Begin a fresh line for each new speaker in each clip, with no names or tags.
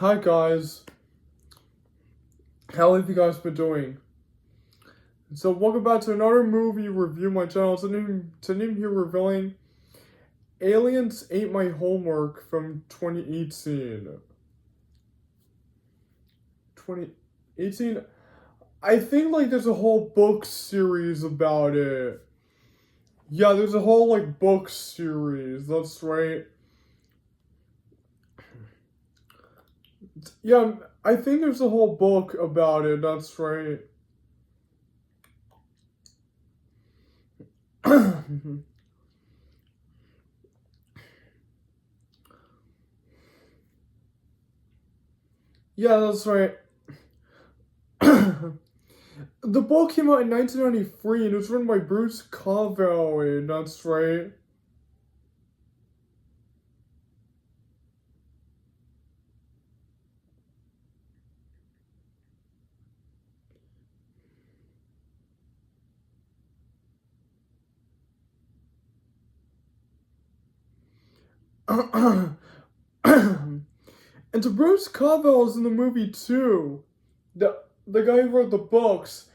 Hi guys, how have you guys been doing? So welcome back to another movie review on my channel. Today here revealing Aliens Ate My Homework from 2018. 2018? I think there's a whole book series about it. Yeah, there's a whole book series, that's right. Yeah, I think there's a whole book about it, that's right. Yeah, that's right. The book came out in 1993 and it was written by Bruce Cavalry, that's right. And so Bruce Cavalry is in the movie too. The guy who wrote the books.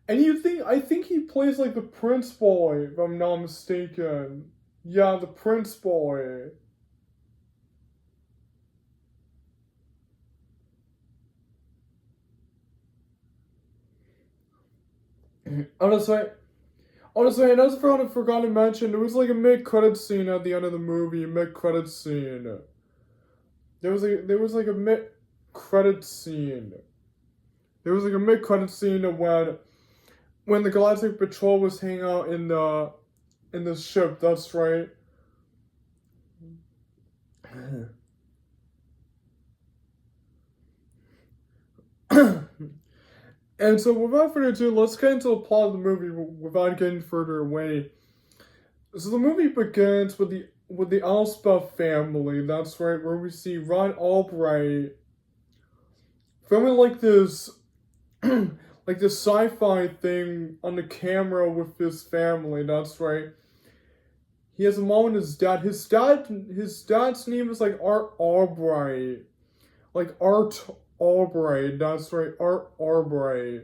And I think he plays the Prince Boy, if I'm not mistaken. Yeah, the Prince Boy. Honestly, Honestly, and I also forgot to mention, there was a mid-credit scene at the end of the movie, mid-credit scene. There was a mid-credit scene. There was a mid-credit scene when the Galactic Patrol was hanging out in the ship. That's right. And so, without further ado, let's get into the plot of the movie without getting further away. So the movie begins with the Elspeth family. That's right, where we see Ron Albright filming like this sci-fi thing on the camera with his family. That's right. He has a mom and his dad. His dad's name is Art Albright. Like Art Albright. That's right, Art Albright.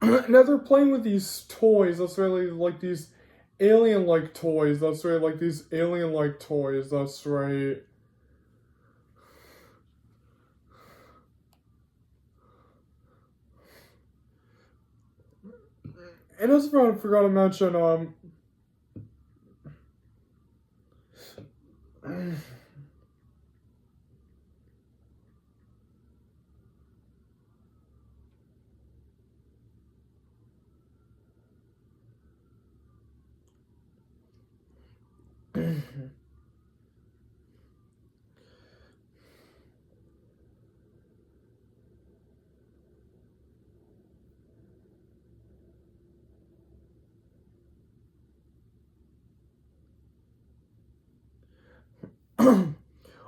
Now they're playing with these toys. That's really like these alien-like toys. That's right, like these alien-like toys. That's right. And I also forgot to mention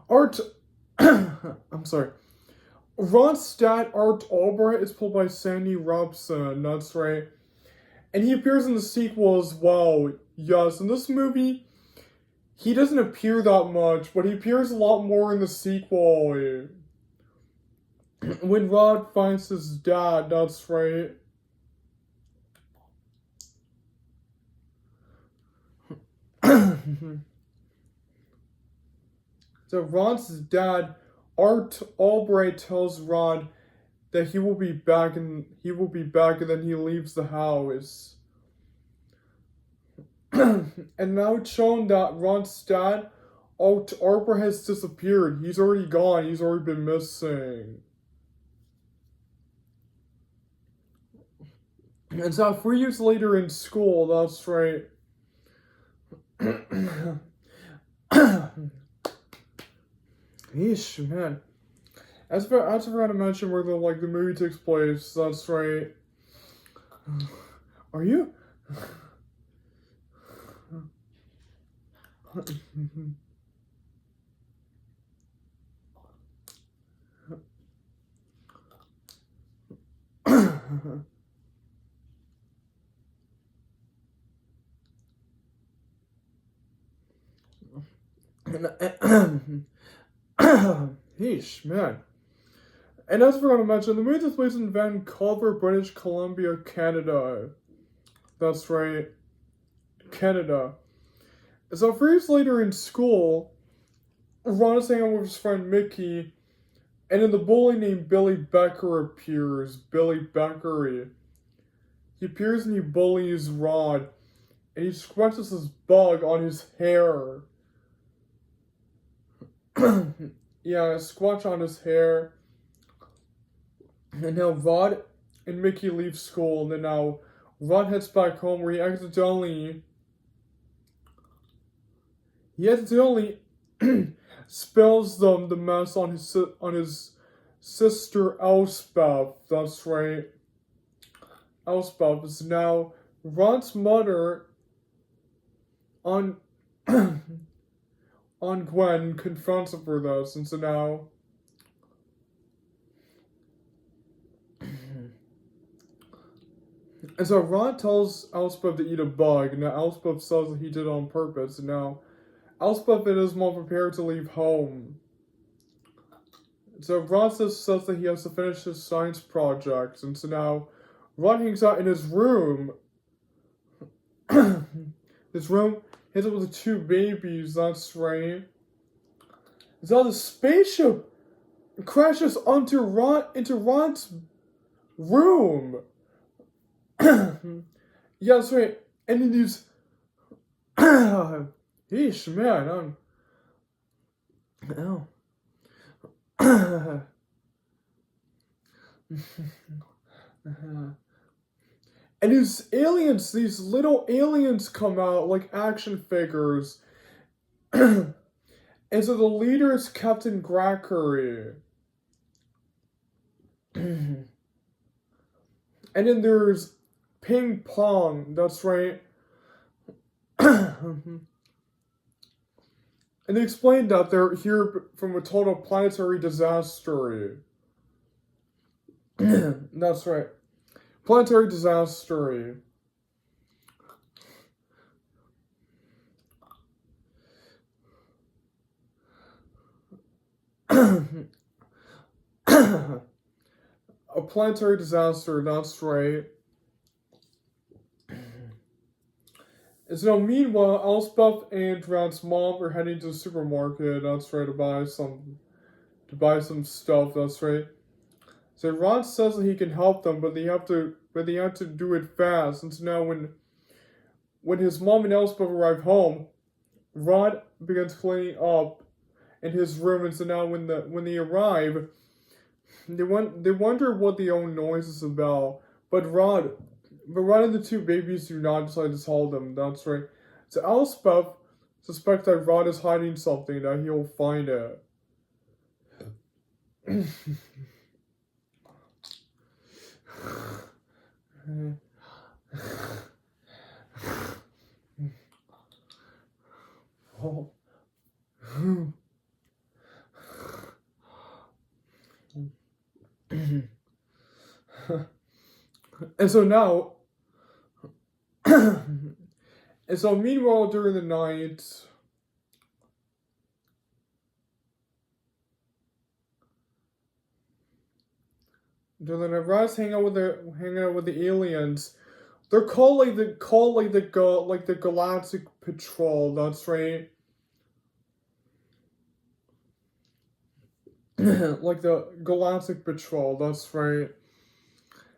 Art. I'm sorry. Ron's dad, Art Albright, is played by Sandy Robson. That's right. And he appears in the sequel as well. Yes, in this movie, he doesn't appear that much, but he appears a lot more in the sequel. When Rod finds his dad, that's right. So Rod's dad, Art Albright, tells Rod that he will be back and then he leaves the house. And now it's shown that Ron's dad, Art Albright, has disappeared. He's already gone. He's already been missing. And so 3 years later in school, that's right. Yeesh, man. I forgot to mention where the movie takes place. That's right. Are you? Yeesh, man. And as I forgot to mention, the movie takes place in Vancouver, British Columbia, Canada. That's right, Canada. So 3 years later in school, Ron is hanging out with his friend Mickey, and then the bully named Billy Becker appears. Billy Beckery. He appears and he bullies Ron, and he scratches this bug on his hair. Yeah, a squatch on his hair. And now Rod and Mickey leave school, and then now Rod heads back home where he accidentally spills the mess on his sister Elspeth. That's right. Elspeth is now Rod's mother on on Gwen confronts him for this, and so now and so Rod tells Elspeth to eat a bug, and now Elspeth says that he did it on purpose, and now Elspeth and his mom prepare to leave home. So Rod says that he has to finish his science projects, and so now Rod hangs out in his room. His room hangs out with the 2 babies, that's right. So the spaceship crashes into Rod's room. Yeah, that's right. And then these yeesh, man, ow. And these little aliens come out like action figures. And so the leader is Captain Grackery. And then there's Ping Pong, that's right. And they explained that they're here from a total planetary disaster. That's right. Planetary disaster. A planetary disaster, that's right. And so meanwhile, Elspeth and Rod's mom are heading to the supermarket, that's right, to buy some stuff, that's right. So Rod says that he can help them, but they have to do it fast. And so now when his mom and Elspeth arrive home, Rod begins cleaning up in his room, and so now when they arrive, they wonder what the own noise is about. But Rod and the 2 babies do not decide to tell them. That's right. So Elspeth suspects that Rod is hiding something, that he'll find it. Oh. And so now, and so meanwhile during the night, Rod's hanging out with the aliens. They're called the Galactic Patrol. That's right. Like the Galactic Patrol. That's right.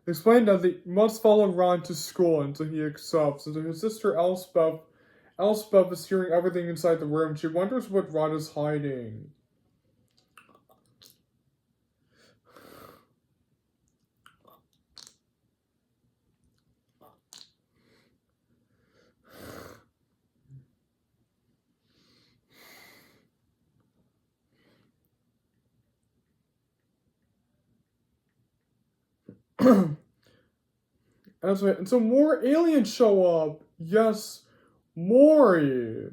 They explain that they must follow Ron to school until he accepts. And his sister Elspeth is hearing everything inside the room. She wonders what Ron is hiding. That's right. And so more aliens show up. Yes, more.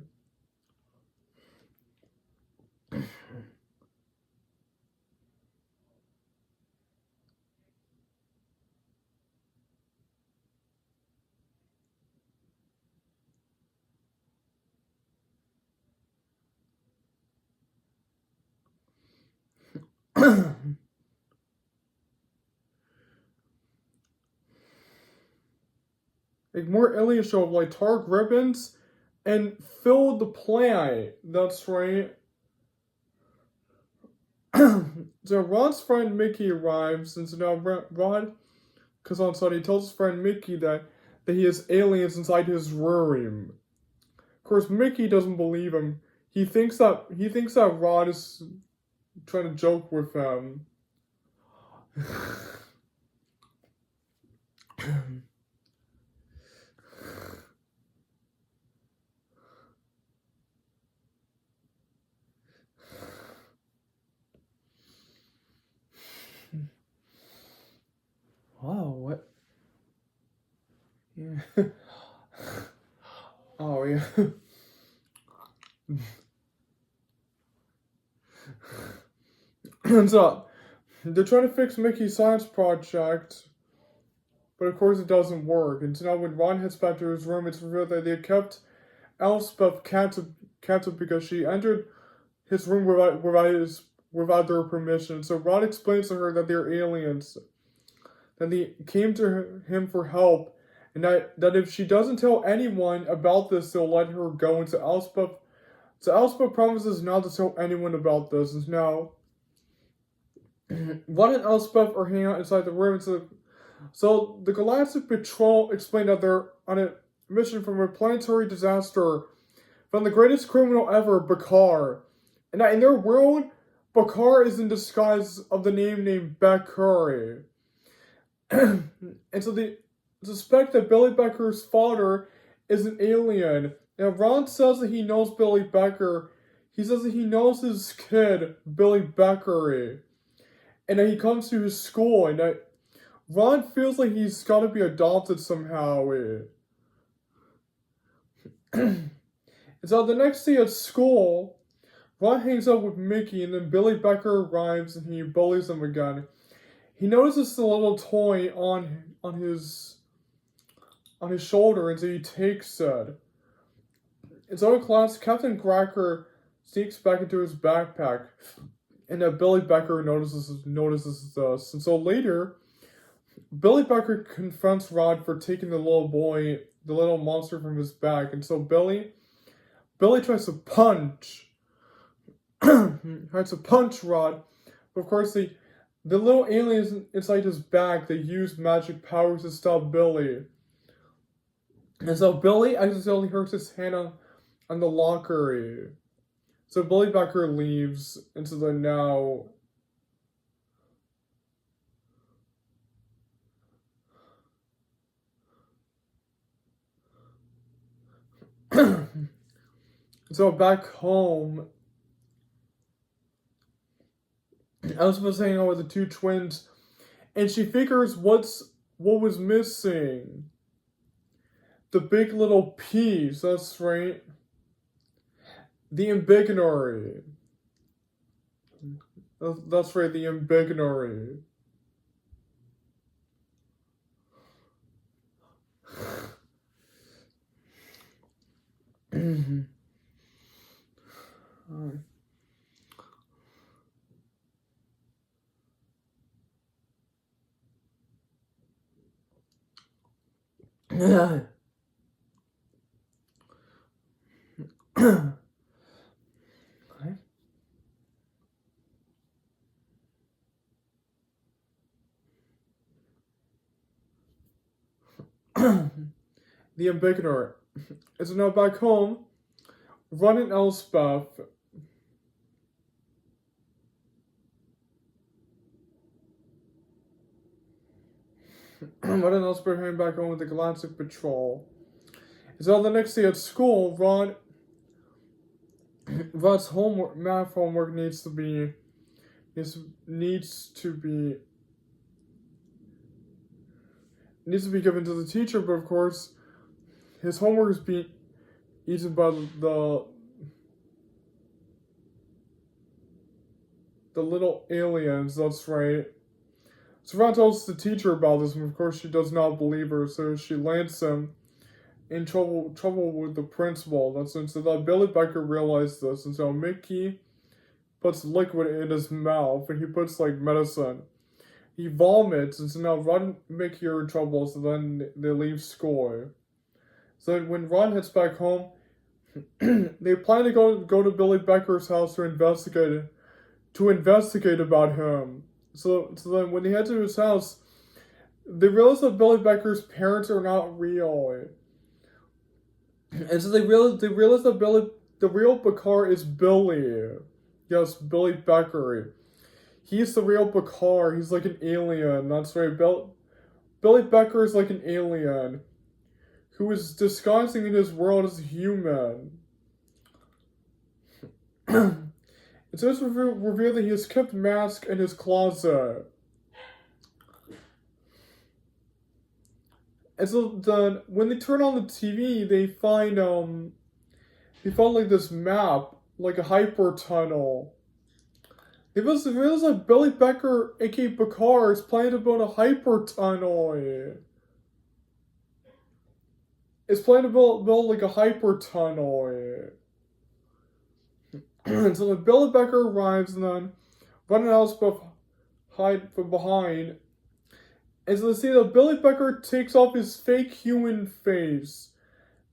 like more alien show of like Targ ribbons and fill the planet. That's right. So Ron's friend Mickey arrives, and so now Ron goes on side. He tells his friend Mickey that he has aliens inside his room. Of course, Mickey doesn't believe him. He thinks that Ron is trying to joke with him. Wow, what? Yeah. Oh, yeah. And so, they're trying to fix Mickey's science project, but of course it doesn't work. And so now when Ron heads back to his room, it's revealed that they kept Elspeth captive because she entered his room without their permission. So Ron explains to her that they're aliens, that they came to him for help, and that if she doesn't tell anyone about this, they'll let her go. And so Elspeth promises not to tell anyone about this. And now Ron and Elspeth are hanging out inside the room. So the Galactic Patrol explained that they're on a mission from a planetary disaster from the greatest criminal ever, Bakar. And that in their world, Bakar is in disguise of the name named Beccari. And so they suspect that Billy Becker's father is an alien. Now Ron says that he knows Billy Becker. He says that he knows his kid, Billy Beccari. And that he comes to his school, and that Ron feels like he's got to be adopted somehow. And so the next day at school, Ron hangs out with Mickey, and then Billy Becker arrives and he bullies him again. He notices the little toy on his shoulder, and so he takes it. And so in class, Captain Cracker sneaks back into his backpack, and Billy Becker notices this. And so later, Billy Becker confronts Rod for taking the little monster from his bag, and so Billy tries to punch Rod, but of course the little aliens inside his bag, they use magic powers to stop Billy. And so Billy accidentally hurts his hand on the locker. So Billy Becker leaves, and so they're now so back home, Elspeth's hanging out with the two twins, and she figures what was missing. The big little piece, that's right. The Ambiguity. That's right, the Ambiguity. Okay. The Ambiguity. Is now back home. Ron and Elspeth. Ron and Elspeth heading back home with the Galactic Patrol. So the next day at school, Rod's math homework needs to be given to the teacher, but of course, his homework is being eaten by the little aliens. That's right. So Ron tells the teacher about this, and of course, she does not believe her. So she lands him in trouble with the principal. So that Billy Becker realized this, and so Mickey, puts liquid in his mouth, and he puts like medicine. He vomits, and so now Ron and Mickey are in trouble, so then they leave school. So when Ron heads back home, they plan to go to Billy Becker's house to investigate about him. So then when they head to his house, they realize that Billy Becker's parents are not real. And so they realize that the real Bakar is Billy. Yes, Billy Becker. He's the real Bakar. He's like an alien. That's right. Billy Becker is like an alien who is disguising in his world as a human. And so it's revealed that he has kept mask in his closet. And so then when they turn on the TV, they find like this map, like a hyper tunnel. They realize that Billy Becker, aka Bakar, is planning to build a hyper tunnel. It's planning to build like a hyper tunnel. And so then Billy Becker arrives, and then Ron and Elspeth hide from behind. And so they see that Billy Becker takes off his fake human face.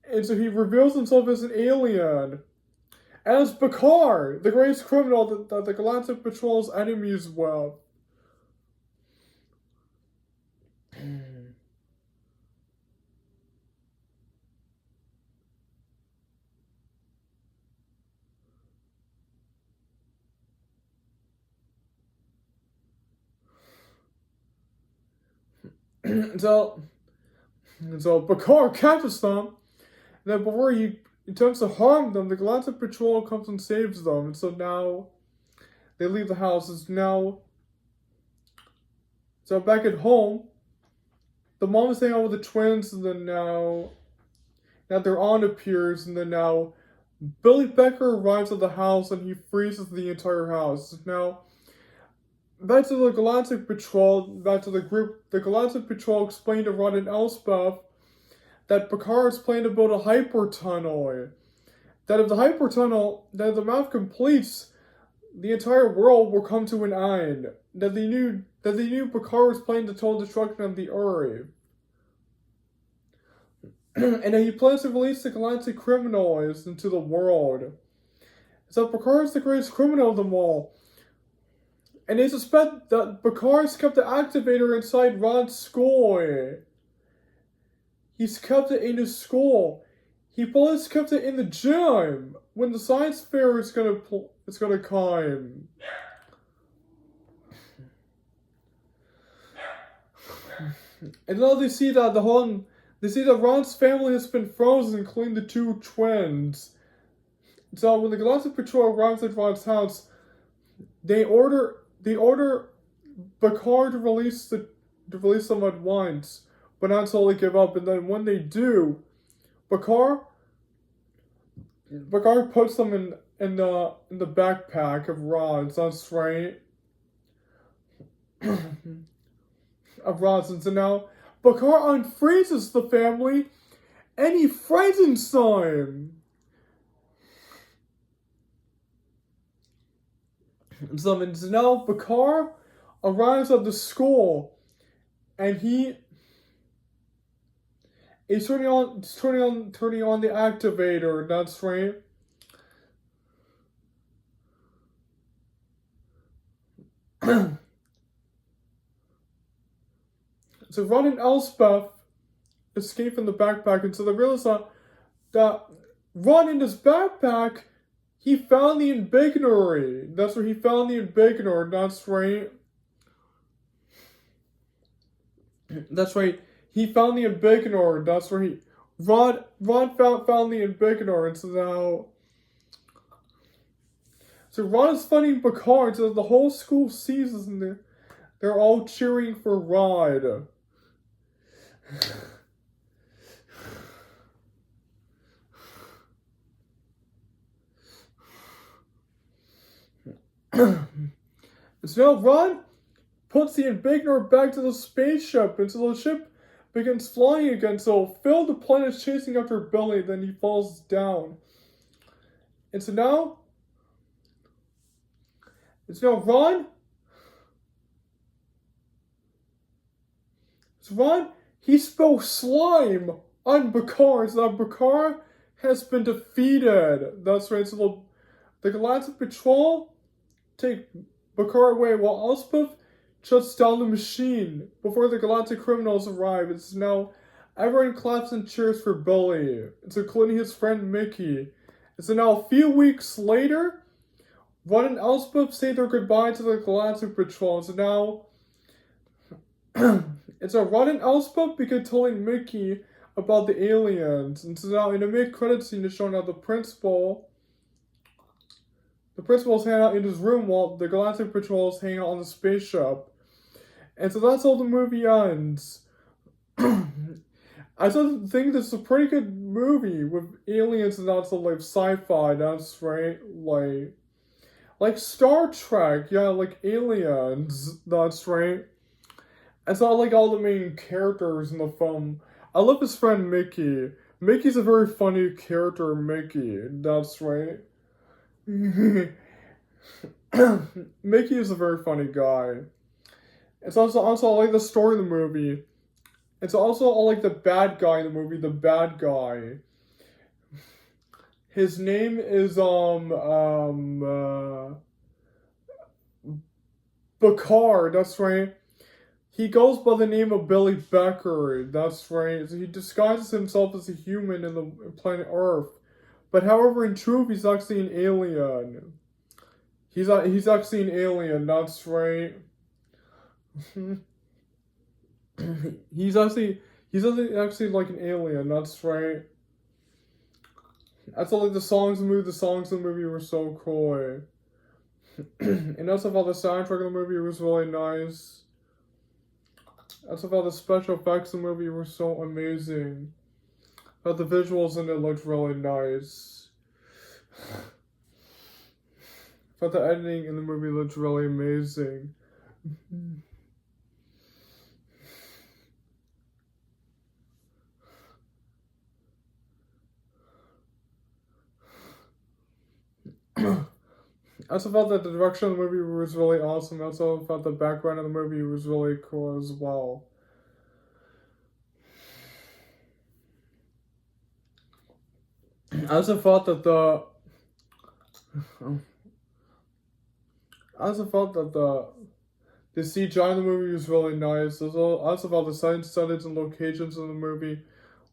And so he reveals himself as an alien. As Bakar, the greatest criminal that the Galactic Patrol's enemies with. So Bakar catches them, and then before he attempts to harm them, the Galactic Patrol comes and saves them. And so now they leave the house. So back at home, the mom is hanging out with the twins, and then now their aunt appears, and then now Billy Becker arrives at the house and he freezes the entire house. Now, back to the Galactic Patrol, back to the group, the Galactic Patrol explained to Ron and Elspeth that Bakar is planning to build a hyper tunnel. That if the map completes, the entire world will come to an end. That they knew Bakar was planning the total destruction of the Earth. And that he plans to release the galactic criminals into the world. So Bakar is the greatest criminal of them all. And they suspect that Bakar has kept the activator inside Ron's skull. He's kept it in his skull. He probably kept it in the gym when the science fair is gonna come. And now they see that Ron's family has been frozen, including the two twins. So when the Galactic Patrol arrives at Ron's house, they order Bakar to release them at once, but not until they give up. And then when they do, Bakar puts them in the backpack of Ron's. That's right. Of Ron's. And so now Bakar unfreezes the family, and he frightens them. So now Bakar arrives at the school, and he's turning on the activator. That's right. So Ron and Elspeth escape from the backpack, and so they realize that Ron in his backpack, he found the Embignory. That's where he found the Embignory. That's right. That's right. He found the Embignory. That's where Ron found the Embignory. And so Ron is fighting Bakar, and so the whole school sees this, and they're all cheering for Ron. So now Ron puts the Embignory back to the spaceship, and so the ship begins flying again. So Phil the planet is chasing after Billy, then he falls down. And so now It's now Ron. It's Ron. He spelled slime on Bakar. So that Bakar has been defeated. That's right. So the Galactic Patrol take Bakar away while Elspeth shuts down the machine before the Galactic criminals arrive. It's now everyone claps and cheers for Billy. It's including his friend Mickey. It's now a few weeks later, Ron and Elspeth say their goodbye to the Galactic Patrol. So now it's a Ron and Elspeth begin telling Mickey about the aliens. And so now in a mid-credit scene is showing how the principal's hanging out in his room while the Galactic Patrol is hanging out on the spaceship. And so that's how the movie ends. I still think this is a pretty good movie with aliens and also like sci-fi, that's right. Like Star Trek, yeah, like aliens, that's right. And so I like all the main characters in the film. I love his friend Mickey. Mickey's a very funny character, Mickey, that's right. Mickey is a very funny guy. It's also I like the story of the movie. It's also I like the bad guy in the movie, the bad guy. His name is Bakar, that's right. He goes by the name of Billy Becker, that's right. So he disguises himself as a human in the planet Earth. But however, in truth, he's actually an alien. He's actually an alien, that's right. he's actually like an alien, that's right. That's all like the songs in the movie were so cool. And also about the soundtrack of the movie was really nice. Also about the special effects in the movie were so amazing. But the visuals in it looked really nice. But the editing in the movie looked really amazing. I also felt that the direction of the movie was really awesome. I also felt the background of the movie was really cool as well. I also thought that the CGI in the movie was really nice. I also thought the settings and locations in the movie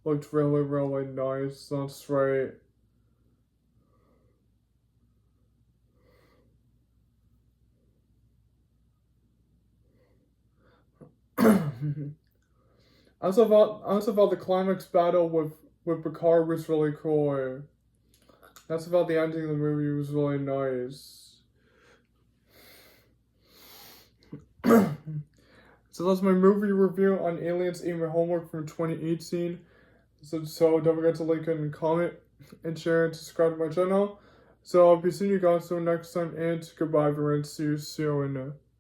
looked really, really nice. That's right. I also thought the climax battle with Picard was really cool. That's about the ending of the movie was really nice. So that's my movie review on Aliens Ate My Homework from 2018. So don't forget to like and comment and share and subscribe to my channel. So I'll be seeing you guys next time, and goodbye everyone. See you soon.